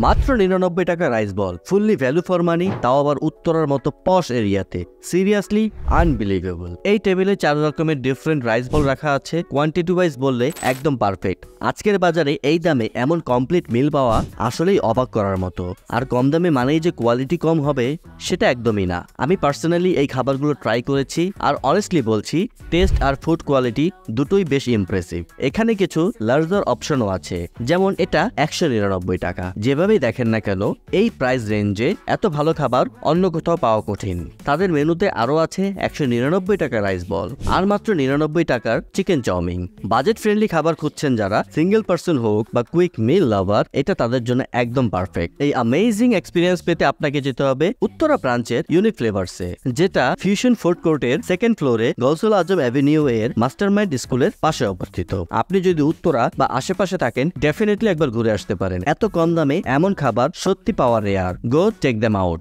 মাত্র 99 টাকা rice ball, fully value for money, তাও আবার উত্তরার মতো পশ এরিয়াতে। Seriously unbelievable. এই টেবিলে 4 রকমের ডিফারেন্ট রাইস বল রাখা আছে, কোয়ান্টিটি ওয়াইজ বললে একদম পারফেক্ট। আজকের বাজারে এই দামে এমন কমপ্লিট মিল পাওয়া আসলেই অবাক করার মতো। আর কম দামে মানেই যে কোয়ালিটি কম হবে সেটা একদমই না। আমি পার্সোনালি এই খাবারগুলো ট্রাই করেছি আর অনেস্টলি বলছি টেস্ট আর ফুড কোয়ালিটি দুটোই বেশ ইমপ্রেসিভ। এখানে কিছু লার্জার অপশনও আছে, যেমন এটা 199 টাকা। যেভাবেই দেখেন না কেন এই প্রাইস রেঞ্জে এত ভালো খাবার অন্য কোথাও পাওয়া কঠিন। তাদের মেনুতে আরো আছে 199 টাকা রাইস বল আর মাত্র 99 টাকার চিকেন চাউমিন। বাজেট ফ্রেন্ডলি খাবার খুঁজছেন যারা, সিঙ্গেল পার্সন হোক বা কুইক মিল লাভার, এটা তাদের জন্য একদম পারফেক্ট। এই অ্যামেজিং এক্সপিরিয়েন্স পেতে আপনাকে যেতে হবে উত্তরা ব্রাঞ্চের ইউনিক ফ্লেভারসে, যেটা ফিউশন ফুড কোর্টের সেকেন্ড ফ্লোরে গৌসুল আজম অ্যাভিনিউ এর মাস্টারমাইন্ড স্কুলের পাশে অবস্থিত। আপনি যদি উত্তরা বা আশেপাশে থাকেন ডেফিনেটলি একবার ঘুরে আসতে পারেন। এত কম দামে এমন খাবার সত্যি পাওয়া rare. Go check them out.